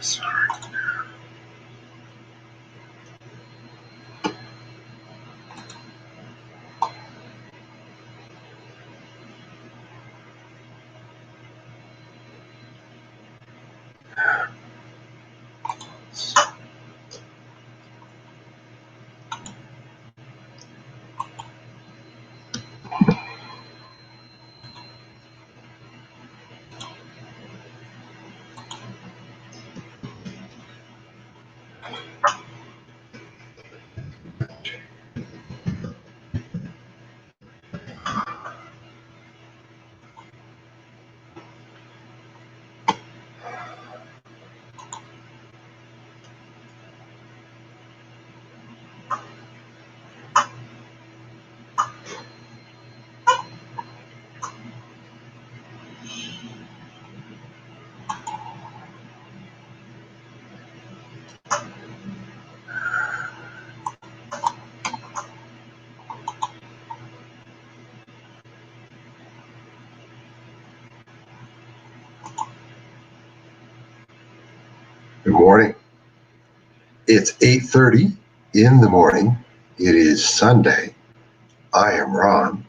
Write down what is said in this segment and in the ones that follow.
Sorry. Good morning. It's 8:30 in the morning. It is Sunday. I am Ron.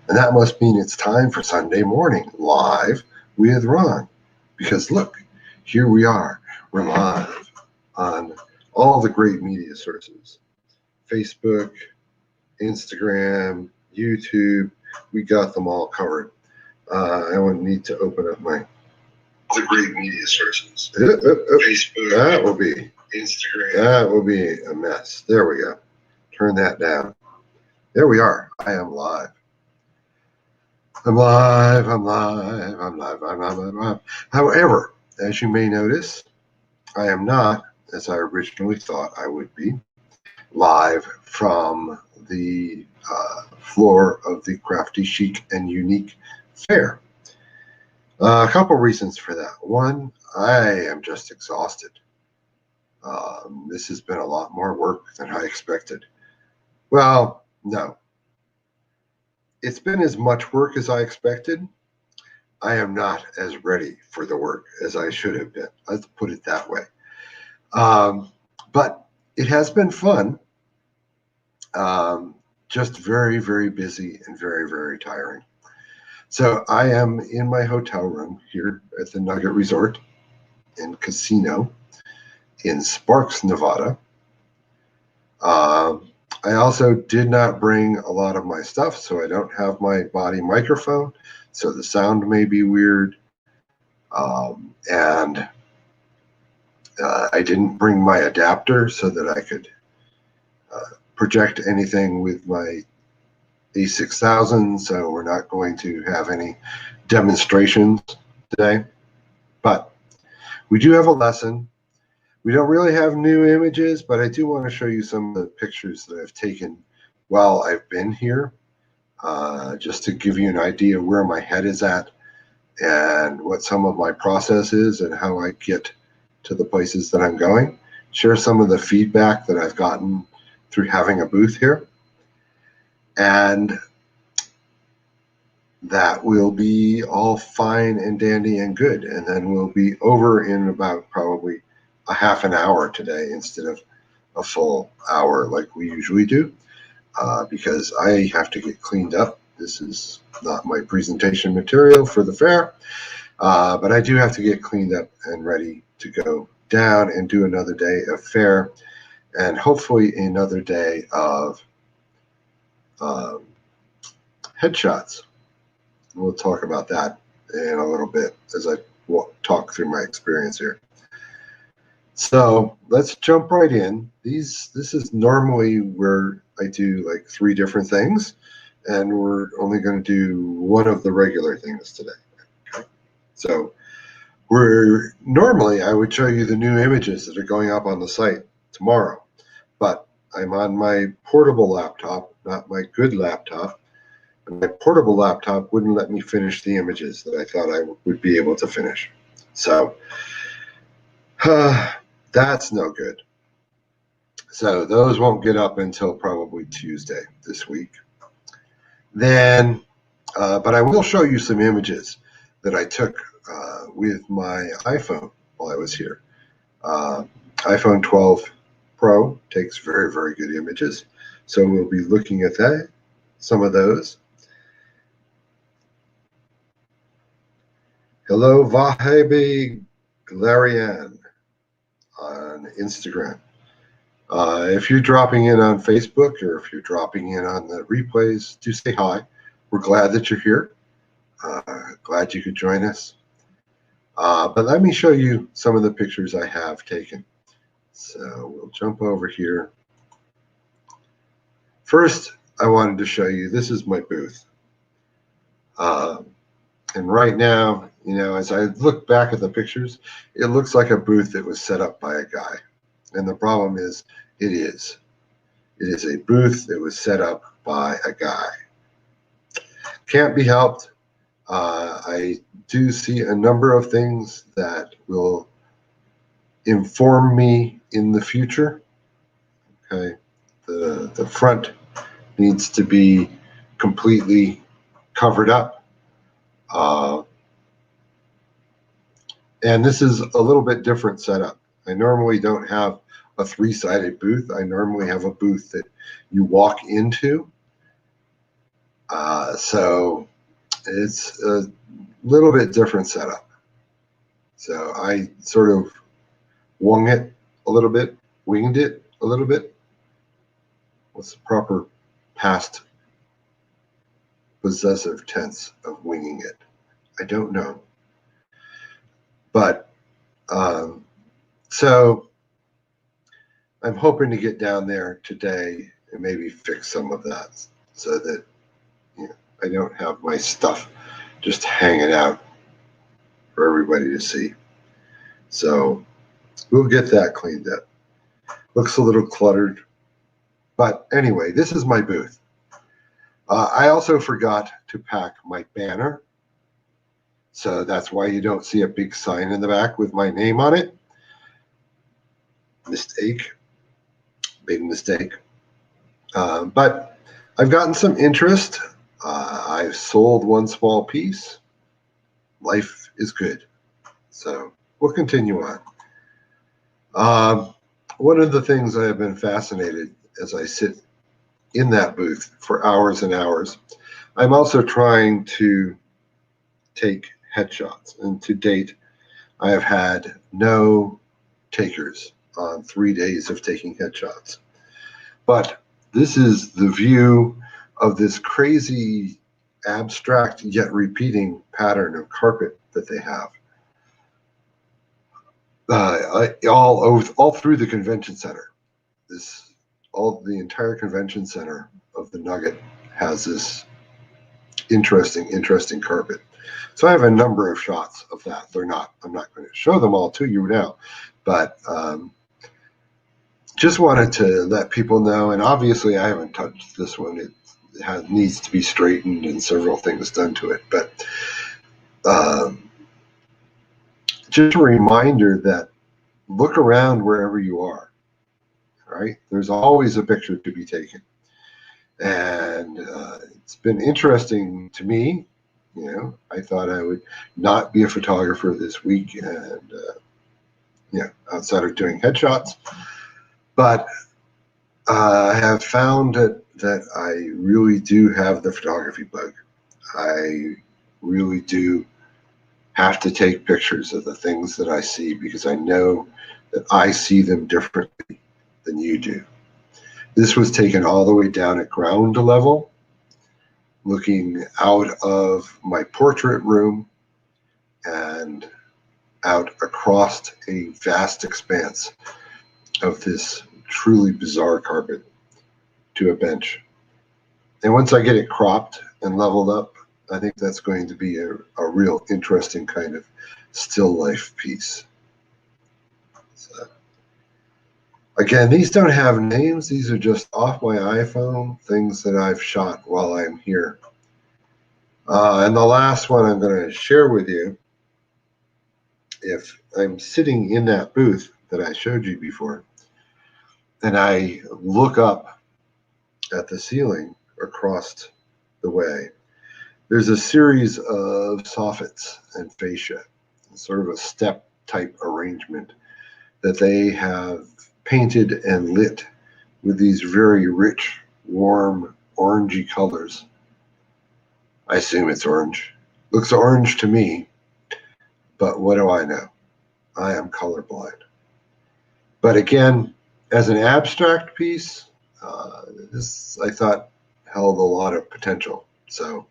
And that must mean it's time for Sunday Morning Live with Ron. Because look, here we are. We're live on all the great media sources. Facebook, Instagram, YouTube. We got them all covered. I would need to open up my the great media sources. Facebook. That will be Instagram. That will be a mess. There we go. Turn that down. There we are. I am live. I'm live. However, as you may notice, I am not, as I originally thought I would be, live from the floor of the Crafty Chic and Unique Fair. A couple reasons for that. One, I am just exhausted. This has been a lot more work than I expected. Well, no. It's been as much work as I expected. I am not as ready for the work as I should have been. Let's put it that way. But it has been fun. Just very, very busy and very, very tiring. So I am in my hotel room here at the Nugget Resort and Casino in Sparks, Nevada. I also did not bring a lot of my stuff, so I don't have my body microphone, so the sound may be weird. And I didn't bring my adapter so that I could project anything with my A6000, so we're not going to have any demonstrations today. But we do have a lesson. We don't really have new images, but I do want to show you some of the pictures that I've taken while I've been here, just to give you an idea of where my head is at and what some of my process is and how I get to the places that I'm going. Share some of the feedback that I've gotten through having a booth here. And that will be all fine and dandy and good. And then we'll be over in about probably a half an hour today instead of a full hour like we usually do, because I have to get cleaned up. This is not my presentation material for the fair, but I do have to get cleaned up and ready to go down and do another day of fair and hopefully another day of headshots. We'll talk about that in a little bit as I talk through my experience here. So let's jump right in. This is normally where I do like 3 different things, and we're only going to do one of the regular things today. Okay? So normally I would show you the new images that are going up on the site tomorrow, but I'm on my portable laptop, not my good laptop, and my portable laptop wouldn't let me finish the images that I thought I would be able to finish. So that's no good. So those won't get up until probably Tuesday this week. Then, but I will show you some images that I took with my iPhone while I was here. iPhone 12 Pro takes very, very good images. So we'll be looking at that, some of those. Hello, Vahebi Glarian on Instagram. If you're dropping in on Facebook or if you're dropping in on the replays, do say hi. We're glad that you're here. Glad you could join us. But let me show you some of the pictures I have taken. So we'll jump over here. First, I wanted to show you, this is my booth. And right now, you know, as I look back at the pictures, it looks like a booth that was set up by a guy. And the problem is, it is. It is a booth that was set up by a guy. Can't be helped. I do see a number of things that will inform me in the future. Okay, the front needs to be completely covered up. And this is a little bit different setup. I normally don't have a three-sided booth. I normally have a booth that you walk into. So it's a little bit different setup. So I sort of winged it a little bit. What's the proper past possessive tense of winging it? I don't know. But so I'm hoping to get down there today and maybe fix some of that so that, you know, I don't have my stuff just hanging out for everybody to see. So we'll get that cleaned up. Looks a little cluttered. But anyway, this is my booth. I also forgot to pack my banner. So that's why you don't see a big sign in the back with my name on it. Mistake. Big mistake. But I've gotten some interest. I've sold one small piece. Life is good. So we'll continue on. One of the things I have been fascinated as I sit in that booth for hours and hours, I'm also trying to take headshots. And to date, I have had no takers on 3 days of taking headshots. But this is the view of this crazy, abstract yet repeating pattern of carpet that they have. All through the convention center. The entire convention center of the Nugget has this interesting carpet. So I have a number of shots of that. I'm not going to show them all to you now, but just wanted to let people know. And obviously, I haven't touched this one. It needs to be straightened and several things done to it. But just a reminder that look around wherever you are. Right? There's always a picture to be taken. And it's been interesting to me. You know, I thought I would not be a photographer this week and, outside of doing headshots. But I have found that I really do have the photography bug. I really do have to take pictures of the things that I see because I know that I see them differently than you do. This was taken all the way down at ground level, looking out of my portrait room and out across a vast expanse of this truly bizarre carpet to a bench. And once I get it cropped and leveled up, I think that's going to be a real interesting kind of still life piece. So, again, these don't have names. These are just off my iPhone, things that I've shot while I'm here. And the last one I'm going to share with you, if I'm sitting in that booth that I showed you before, and I look up at the ceiling across the way, there's a series of soffits and fascia, sort of a step type arrangement that they have painted and lit with these very rich, warm, orangey colors. I assume it's orange. Looks orange to me, but what do I know? I am colorblind. But again, as an abstract piece, this I thought held a lot of potential. So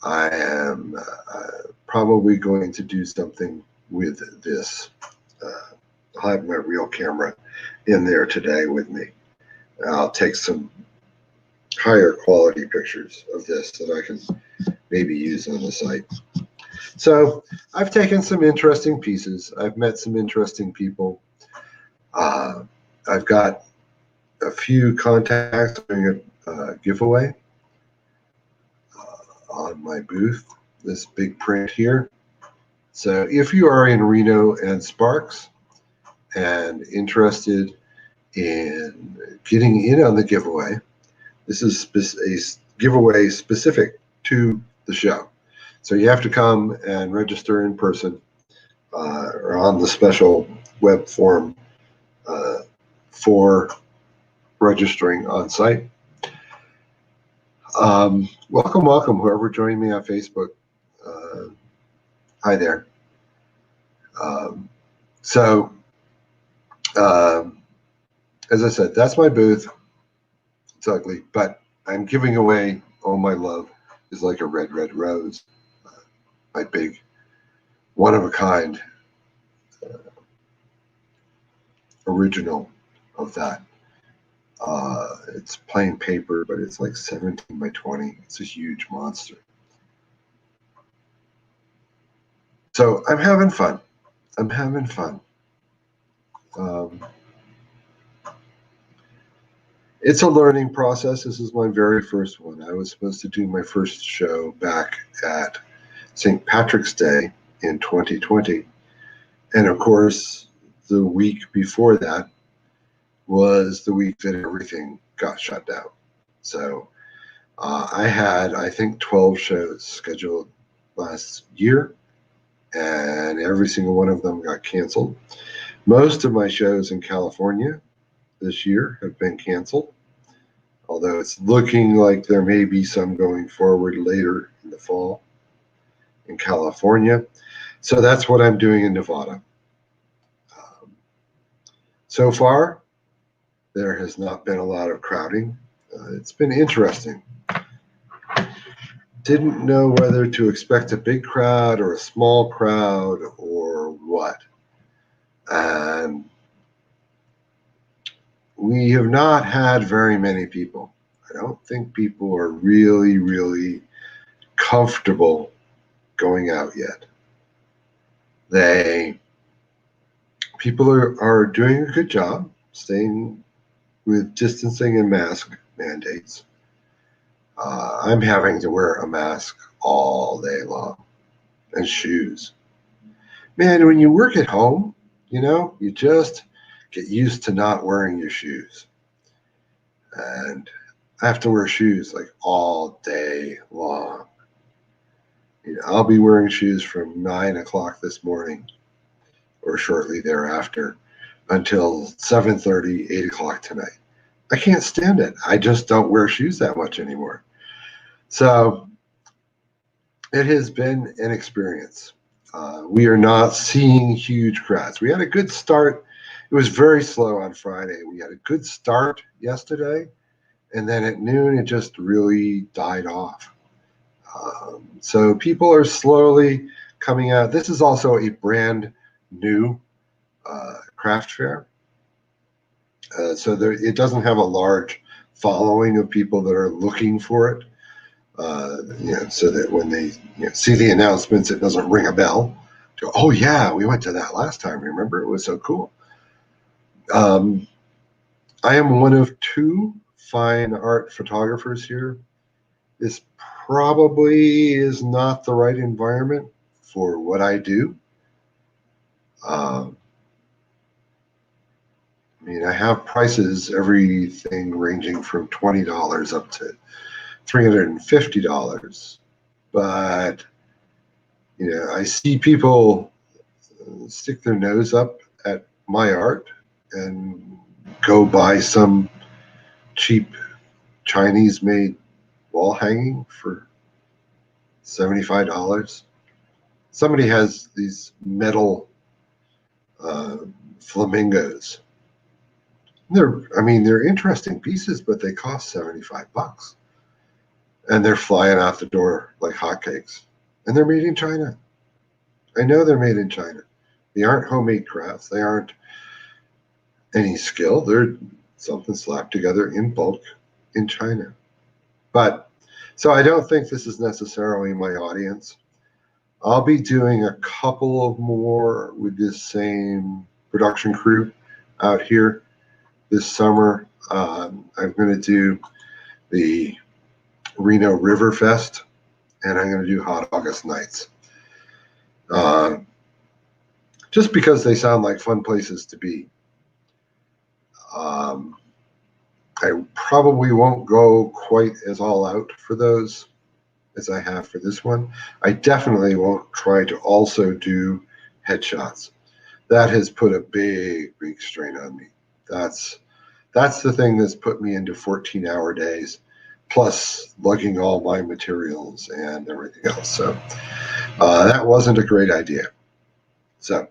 I am probably going to do something with this. I'll have my real camera in there today with me. I'll take some higher quality pictures of this that I can maybe use on the site. So I've taken some interesting pieces. I've met some interesting people. I've got a few contacts doing a giveaway on my booth, this big print here. So if you are in Reno and Sparks and interested in getting in on the giveaway, this is a giveaway specific to the show. So you have to come and register in person or on the special web form for registering on site. Welcome, whoever joined me on Facebook. Hi there. As I said, that's my booth. It's ugly, but I'm giving away Oh My Love is Like a Red, Red Rose. My big, one-of-a-kind original of that. It's plain paper, but it's like 17 by 20. It's a huge monster. So I'm having fun. It's a learning process. This is my very first one. I was supposed to do my first show back at St. Patrick's Day in 2020. And of course, the week before that was the week that everything got shut down. So I had, I think, 12 shows scheduled last year, and every single one of them got canceled. Most of my shows in California this year have been canceled, although it's looking like there may be some going forward later in the fall in California. So that's what I'm doing in Nevada. So far, there has not been a lot of crowding. It's been interesting. Didn't know whether to expect a big crowd or a small crowd or what. And we have not had very many people. I don't think people are really, really comfortable going out yet. People are doing a good job staying with distancing and mask mandates. I'm having to wear a mask all day long and shoes. Man, when you work at home, you just get used to not wearing your shoes. And I have to wear shoes like all day long. I'll be wearing shoes from 9 o'clock this morning or shortly thereafter until 7:30, 8 o'clock tonight. I can't stand it. I just don't wear shoes that much anymore. So it has been an experience. We are not seeing huge crowds. We had a good start. It was very slow on Friday. We had a good start yesterday, and then at noon, it just really died off. So people are slowly coming out. This is also a brand new craft fair. So it doesn't have a large following of people that are looking for it. So that when they see the announcements, it doesn't ring a bell. Go, oh yeah, we went to that last time. Remember, it was so cool. I am one of two fine art photographers here. This probably is not the right environment for what I do. I have prices, everything ranging from $20 up to $350. But, I see people stick their nose up at my art and go buy some cheap Chinese-made wall hanging for $75. Somebody has these metal flamingos. They're interesting pieces, but they cost $75, and they're flying out the door like hotcakes. And they're made in China. I know they're made in China. They aren't homemade crafts. They aren't any skill. They're something slapped together in bulk in China. But so I don't think this is necessarily my audience. I'll be doing a couple of more with this same production crew out here this summer. I'm going to do the Reno River Fest, and I'm going to do Hot August Nights. Just because they sound like fun places to be. I probably won't go quite as all out for those as I have for this one. I definitely won't try to also do headshots. That has put a big strain on me. That's the thing that's put me into 14-hour days, plus lugging all my materials and everything else. So that wasn't a great idea. So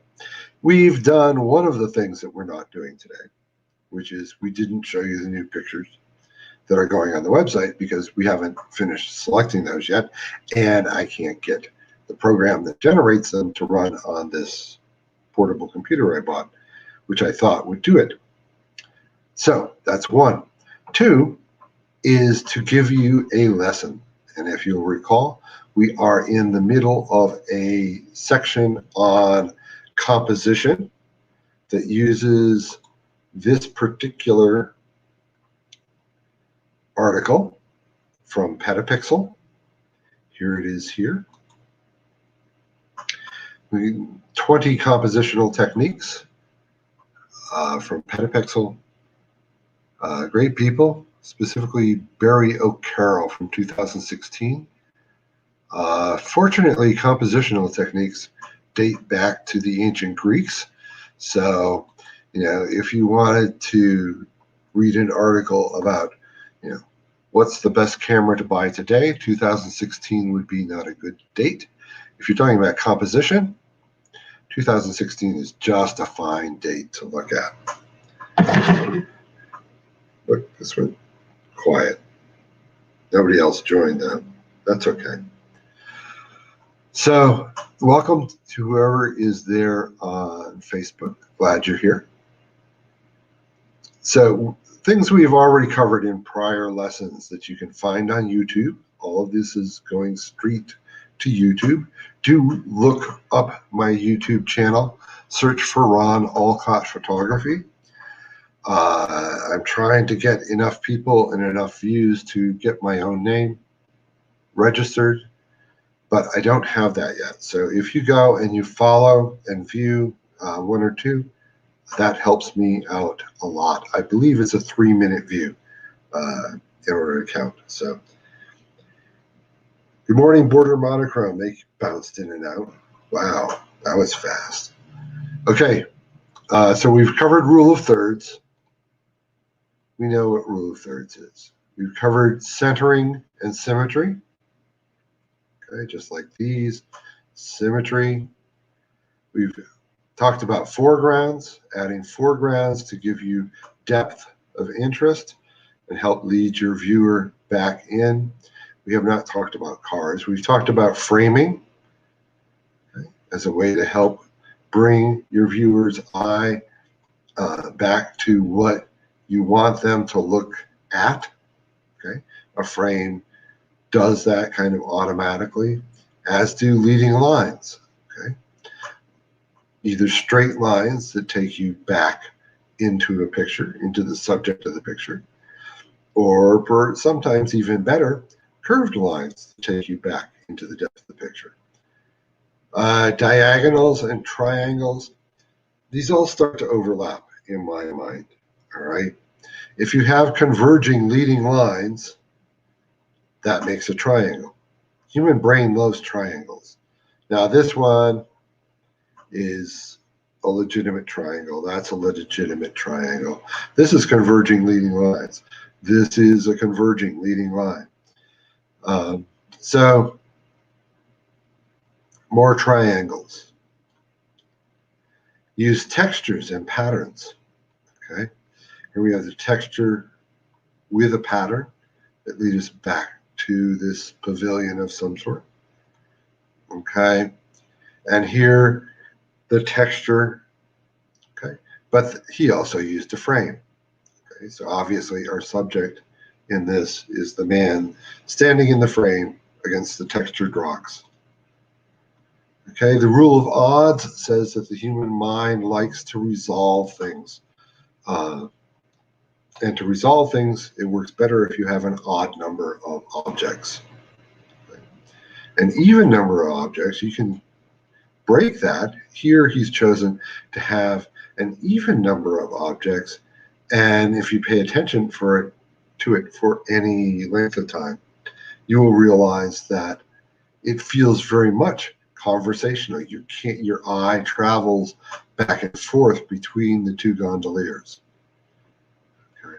we've done one of the things that we're not doing today, which is we didn't show you the new pictures that are going on the website because we haven't finished selecting those yet, and I can't get the program that generates them to run on this portable computer I bought, which I thought would do it. So that's one. Two is to give you a lesson. And if you'll recall, we are in the middle of a section on composition that uses this particular article from Petapixel. Here it is here. 20 compositional techniques from Petapixel. Great people, specifically Barry O'Carroll from 2016. Fortunately, compositional techniques date back to the ancient Greeks. So, if you wanted to read an article about, what's the best camera to buy today, 2016 would be not a good date. If you're talking about composition, 2016 is just a fine date to look at. Look, this went quiet. Nobody else joined that. That's okay. So, welcome to whoever is there on Facebook. Glad you're here. So, things we've already covered in prior lessons that you can find on YouTube. All of this is going straight to YouTube. Do look up my YouTube channel. Search for Ron Olcott Photography. I'm trying to get enough people and enough views to get my own name registered, but I don't have that yet. So if you go and you follow and view one or two, that helps me out a lot. I believe it's a 3-minute view in order to count. So, good morning, Border Monochrome. They bounced in and out. Wow, that was fast. Okay, so we've covered rule of thirds. We know what rule of thirds is. We've covered centering and symmetry. Okay, just like these. Symmetry. We've talked about foregrounds, adding foregrounds to give you depth of interest and help lead your viewer back in. We have not talked about cars. We've talked about framing, okay, as a way to help bring your viewer's eye back to what you want them to look at. Okay, a frame does that kind of automatically, as do leading lines. Okay, either straight lines that take you back into a picture, into the subject of the picture, or sometimes even better, curved lines that take you back into the depth of the picture. Diagonals and triangles, these all start to overlap in my mind, all right? If you have converging leading lines, that makes a triangle. Human brain loves triangles. Now this one is a legitimate triangle. That's a legitimate triangle. This is converging leading lines. This is a converging leading line. So more triangles. Use textures and patterns. Okay, here we have the texture with a pattern that leads us back to this pavilion of some sort. Okay, and here the texture. Okay, but he also used a frame. Okay, so obviously our subject in this is the man standing in the frame against the textured rocks. Okay, the rule of odds says that the human mind likes to resolve things. And to resolve things, it works better if you have an odd number of objects. An even number of objects, you can break that. Here he's chosen to have an even number of objects, and if you pay attention to it for any length of time, you will realize that it feels very much conversational. Your eye travels back and forth between the two gondoliers. Okay.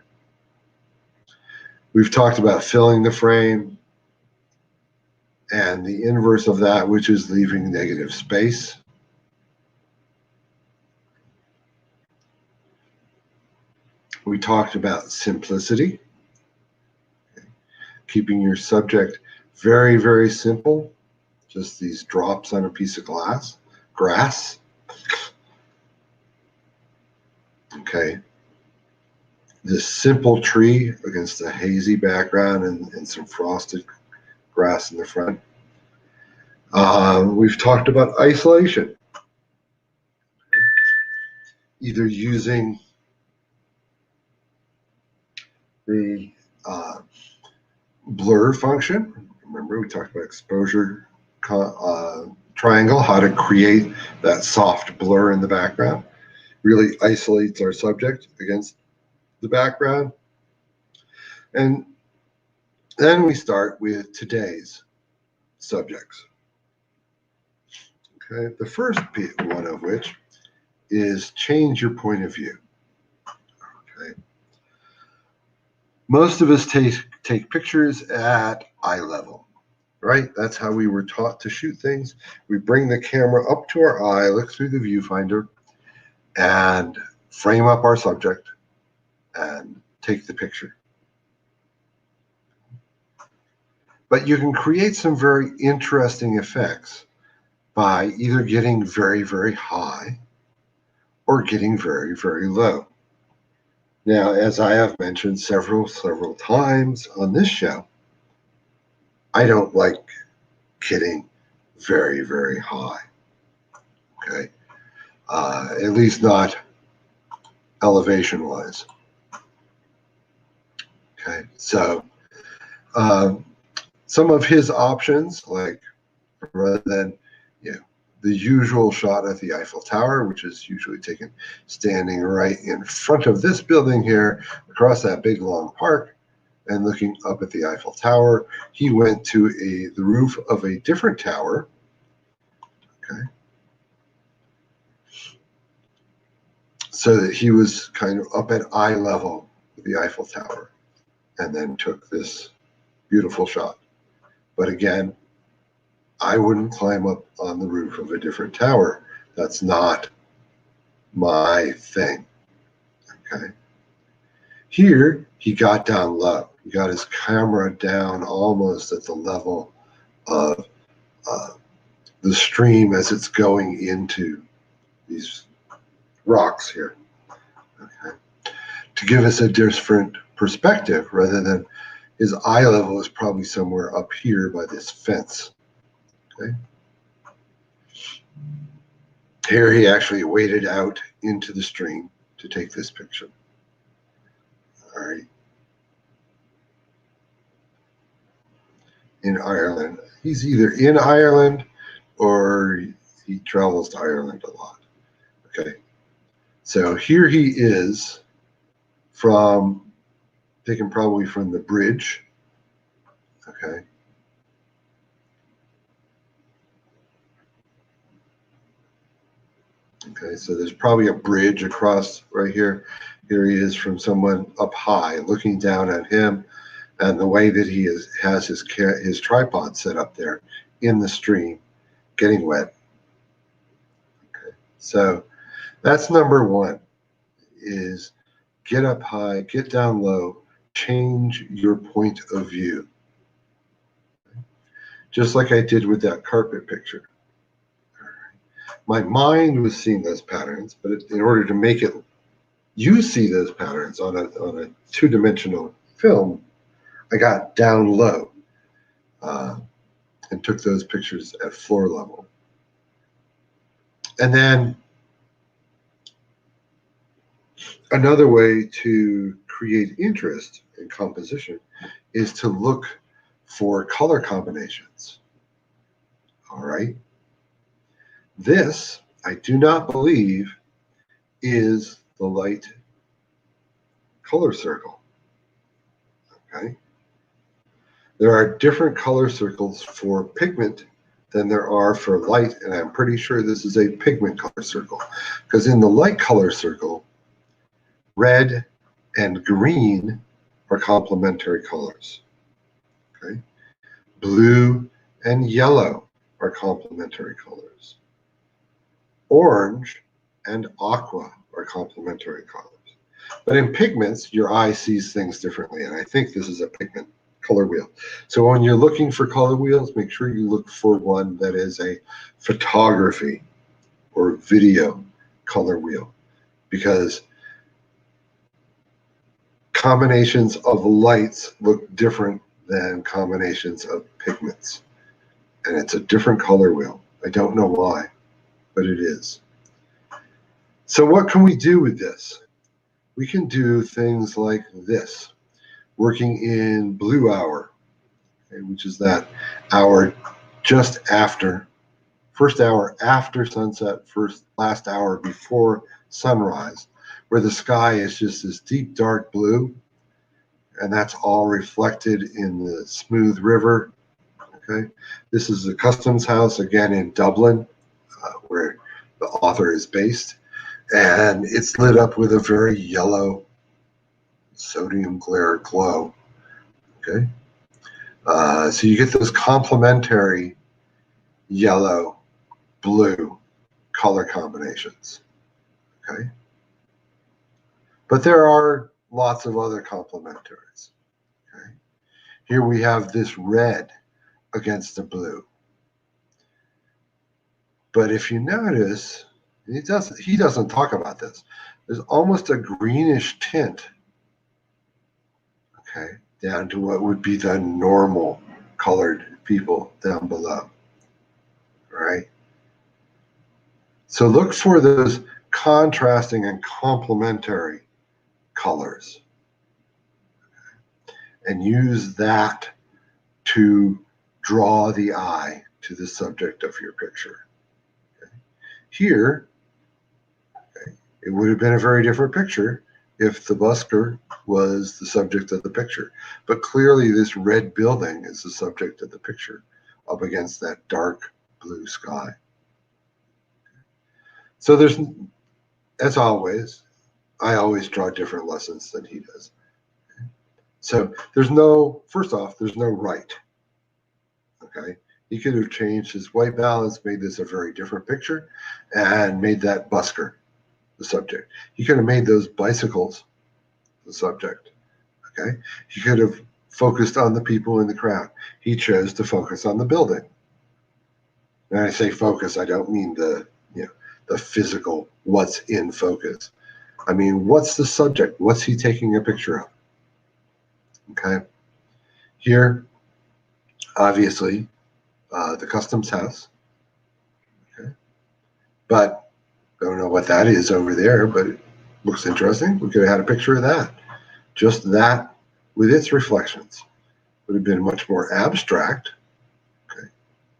We've talked about filling the frame and the inverse of that, which is leaving negative space. We talked about simplicity, okay. Keeping your subject very, very simple, just these drops on a piece of grass. Okay. This simple tree against a hazy background and some frosted grass in the front. We've talked about isolation. Either using the blur function. Remember, we talked about exposure triangle, how to create that soft blur in the background. Really isolates our subject against the background. And then we start with today's subjects. Okay, the first one of which is change your point of view. Okay. Most of us take pictures at eye level, right? That's how we were taught to shoot things. We bring the camera up to our eye, look through the viewfinder, and frame up our subject and take the picture. But you can create some very interesting effects by either getting very, very high or getting very, very low. Now, as I have mentioned several times on this show, I don't like getting very, very high. Okay. At least not elevation wise. Okay. So some of his options, like rather than the usual shot at the Eiffel Tower, which is usually taken standing right in front of this building here, across that big long park, and looking up at the Eiffel Tower, he went to the roof of a different tower. Okay. So that he was kind of up at eye level with the Eiffel Tower, and then took this beautiful shot. But again, I wouldn't climb up on the roof of a different tower. That's not my thing. Okay. Here, he got down low. He got his camera down almost at the level of the stream as it's going into these rocks here. Okay. To give us a different perspective, rather than his eye level is probably somewhere up here by this fence. Okay. Here he actually waded out into the stream to take this picture. All right. In Ireland. He's either in Ireland or he travels to Ireland a lot. Okay. So here he is taken probably from the bridge. Okay. Okay, so there's probably a bridge across right here. Here he is from someone up high looking down at him, and the way that he has his tripod set up there in the stream, getting wet. Okay, so that's number one: is get up high, get down low, change your point of view. Just like I did with that carpet picture. My mind was seeing those patterns, but in order to make it you see those patterns on a two-dimensional film, I got down low and took those pictures at floor level. And then another way to create interest in composition is to look for color combinations. All right. This, I do not believe, is the light color circle. Okay. There are different color circles for pigment than there are for light, and I'm pretty sure this is a pigment color circle, because in the light color circle, red and green are complementary colors. Okay. Blue and yellow are complementary colors. Orange and aqua are complementary colors. But in pigments, your eye sees things differently, and I think this is a pigment color wheel. So when you're looking for color wheels, make sure you look for one that is a photography or video color wheel, because combinations of lights look different than combinations of pigments. And it's a different color wheel. I don't know why, but it is. So what can we do with this? We can do things like this, working in blue hour, okay, which is that hour just after, first hour after sunset, last hour before sunrise, where the sky is just this deep dark blue, and that's all reflected in the smooth river. Okay, this is the Customs House, again in Dublin, where the author is based, and it's lit up with a very yellow sodium glare glow. Okay, so you get those complementary yellow, blue color combinations. Okay, but there are lots of other complementaries. Okay, here we have this red against the blue. But if you notice, he doesn't talk about this. There's almost a greenish tint, okay, down to what would be the normal colored people down below, right? So look for those contrasting and complementary colors and use that to draw the eye to the subject of your picture. Okay. Here, okay, it would have been a very different picture if the busker was the subject of the picture. But clearly this red building is the subject of the picture up against that dark blue sky. So there's, as always, I always draw different lessons than he does. So there's no, first off, there's no right. Okay. He could have changed his white balance, made this a very different picture, and made that busker the subject. He could have made those bicycles the subject. Okay. He could have focused on the people in the crowd. He chose to focus on the building. When I say focus, I don't mean the physical, what's in focus. I mean, what's the subject? What's he taking a picture of? Okay. Here, obviously, the Customs House. Okay. But I don't know what that is over there, but it looks interesting. We could have had a picture of that. Just that with its reflections would have been much more abstract. Okay.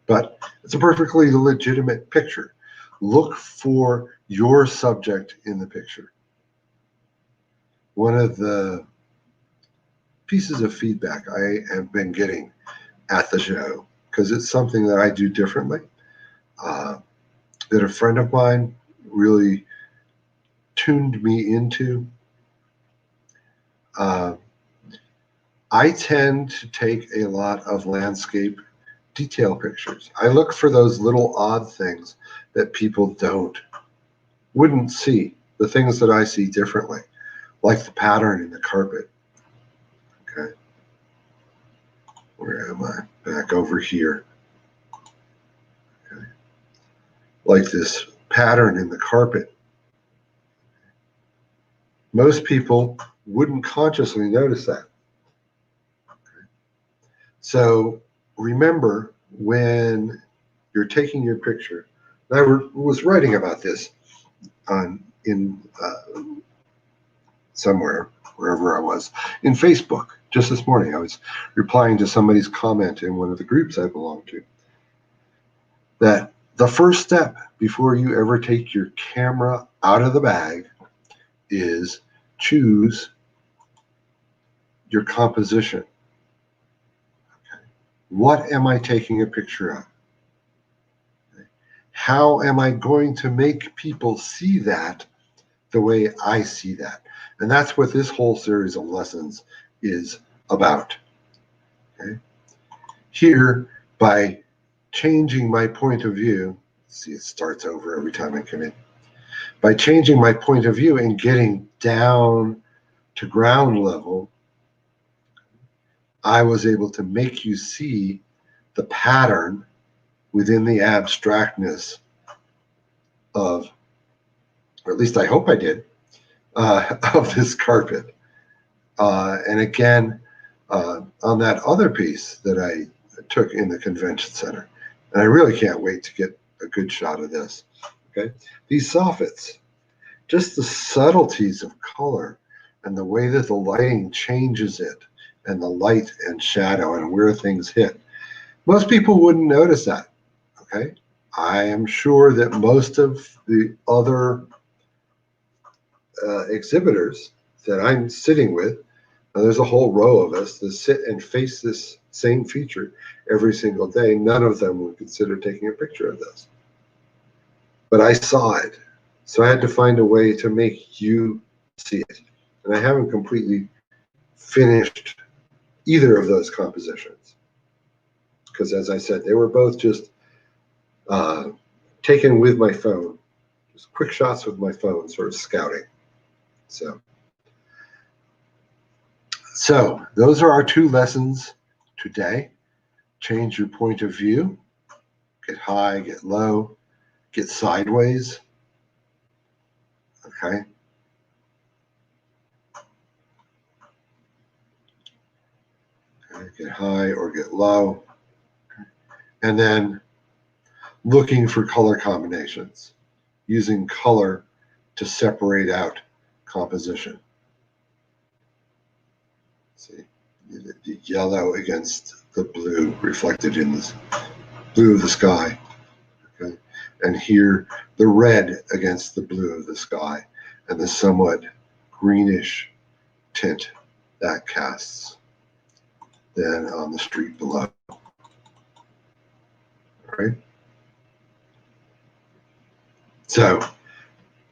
But it's a perfectly legitimate picture. Look for your subject in the picture. One of the pieces of feedback I have been getting at the show, because it's something that I do differently, that a friend of mine really tuned me into. I tend to take a lot of landscape detail pictures. I look for those little odd things that people wouldn't see, the things that I see differently, like the pattern in the carpet. Okay. Where am I? Back over here. Okay. Like this pattern in the carpet. Most people wouldn't consciously notice that. Okay. So remember, when you're taking your picture, and I was writing about this in somewhere, wherever I was, in Facebook just this morning. I was replying to somebody's comment in one of the groups I belong to, that the first step before you ever take your camera out of the bag is choose your composition. Okay. What am I taking a picture of? Okay. How am I going to make people see that the way I see that? And that's what this whole series of lessons is about. Okay. Here, by changing my point of view, see, it starts over every time I come in. By changing my point of view and getting down to ground level, I was able to make you see the pattern within the abstractness of, or at least I hope I did, of this carpet. And again, on that other piece that I took in the convention center, and I really can't wait to get a good shot of this. Okay, these soffits, just the subtleties of color and the way that the lighting changes it, and the light and shadow and where things hit. Most people wouldn't notice that. Okay, I am sure that most of the other exhibitors that I'm sitting with, there's a whole row of us that sit and face this same feature every single day. None of them would consider taking a picture of this. But I saw it. So I had to find a way to make you see it. And I haven't completely finished either of those compositions. Because as I said, they were both just taken with my phone. Just quick shots with my phone, sort of scouting. So those are our two lessons today. Change your point of view, get high, get low, get sideways. Okay. Get high or get low. And then looking for color combinations, using color to separate out composition. See, the yellow against the blue reflected in the blue of the sky. Okay. And here the red against the blue of the sky and the somewhat greenish tint that casts then on the street below. All right. So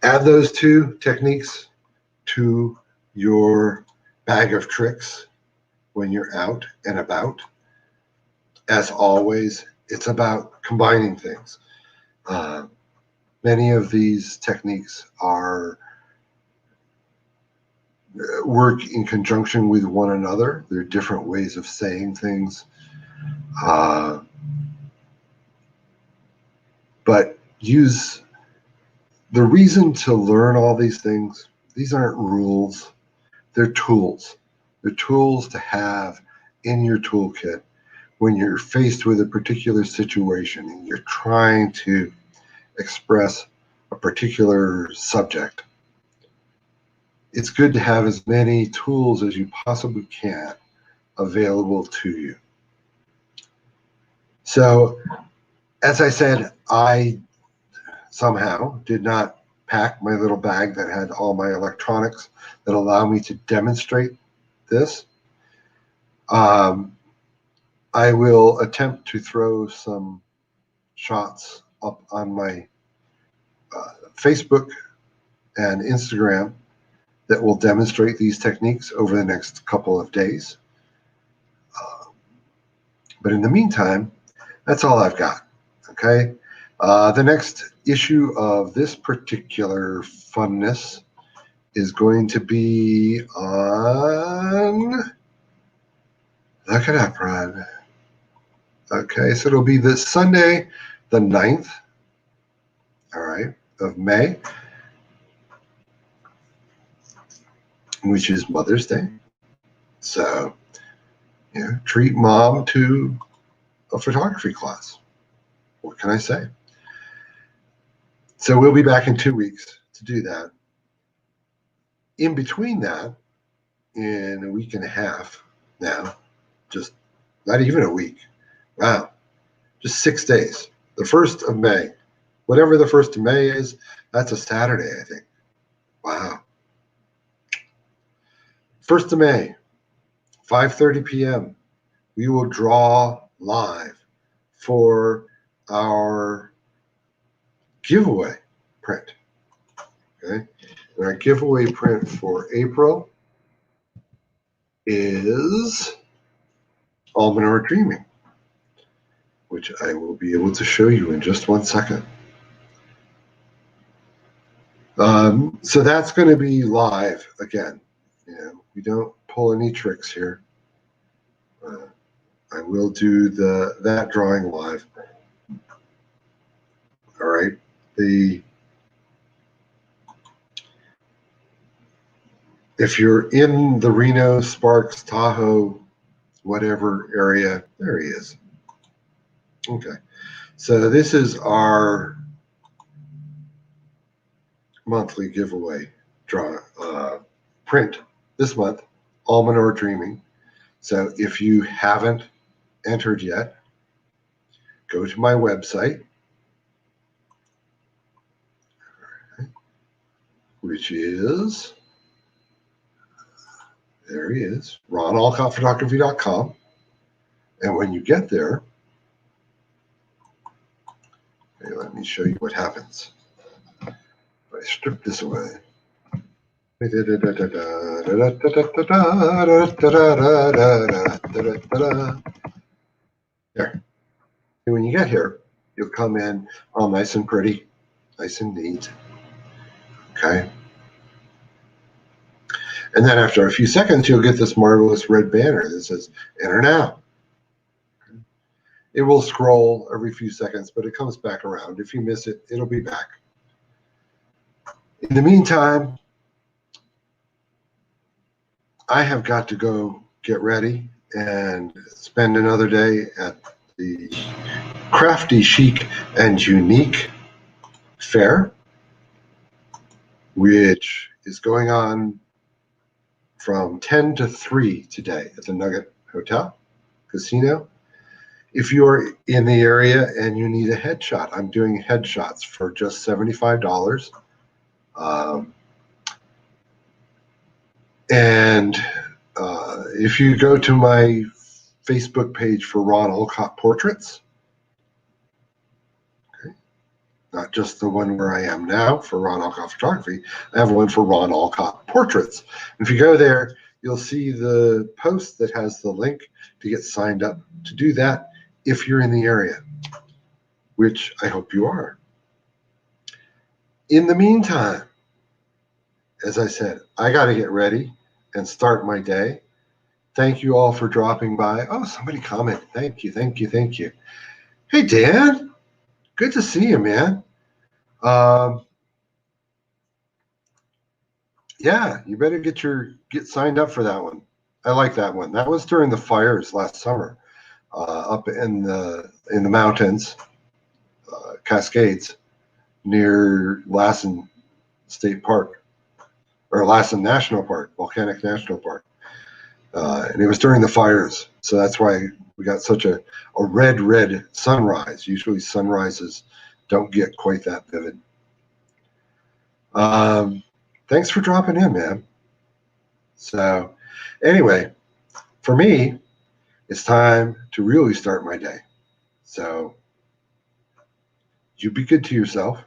add those two techniques to your bag of tricks when you're out and about. As always, it's about combining things. Many of these techniques work in conjunction with one another. They're different ways of saying things. But use the reason to learn all these things. These aren't rules. They're tools. They're tools to have in your toolkit when you're faced with a particular situation and you're trying to express a particular subject. It's good to have as many tools as you possibly can available to you. So, as I said, I somehow did not pack my little bag that had all my electronics that allow me to demonstrate this. I will attempt to throw some shots up on my Facebook and Instagram that will demonstrate these techniques over the next couple of days. But in the meantime, that's all I've got. Okay. The next issue of this particular funness is going to be on. Look it up, Ron. Okay, so it'll be this Sunday, the 9th, all right, of May, which is Mother's Day. So, treat mom to a photography class. What can I say? So we'll be back in 2 weeks to do that. In between that, in a week and a half now, just not even a week. Wow. Just 6 days. The 1st of May. Whatever the 1st of May is, that's a Saturday, I think. Wow. 1st of May, 5:30 p.m., we will draw live for our giveaway print. Okay? And our giveaway print for April is Almanor Dreaming, which I will be able to show you in just 1 second. So that's going to be live again. We don't pull any tricks here. I will do that drawing live. All right. If you're in the Reno, Sparks, Tahoe, whatever area, there he is. Okay. So this is our monthly giveaway print this month, Almanor Dreaming. So if you haven't entered yet, go to my website, which is, there he is, ronalcottphotography.com. And when you get there, okay, let me show you what happens. If I strip this away. There. And when you get here, you'll come in all nice and pretty, nice and neat. Okay. And then after a few seconds, you'll get this marvelous red banner that says enter now. It will scroll every few seconds, but it comes back around. If you miss it, it'll be back. In the meantime, I have got to go get ready and spend another day at the Crafty Chic and Unique Fair, which is going on from 10 to 3 today at the Nugget Hotel Casino. If you're in the area and you need a headshot, I'm doing headshots for just $75. And if you go to my Facebook page for Ron Olcott Portraits, okay, not just the one where I am now for Ron Olcott Photography, I have one for Ron Olcott Portraits. If you go there, you'll see the post that has the link to get signed up to do that if you're in the area, which I hope you are. In the meantime, as I said, I got to get ready and start my day. Thank you all for dropping by. Oh, somebody commented. Thank you, thank you, thank you. Hey, Dan. Good to see you, man. Yeah, you better get signed up for that one. I like that one. That was during the fires last summer, up in the mountains, Cascades, near Lassen State Park, or Lassen National Park, Volcanic National Park. And it was during the fires, so that's why we got such a red sunrise. Usually sunrises don't get quite that vivid. Thanks for dropping in, man. So anyway, for me, it's time to really start my day. So you be good to yourself.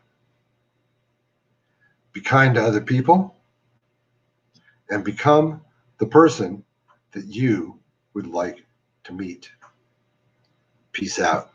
be kind to other people, and become the person that you would like to meet. Peace out.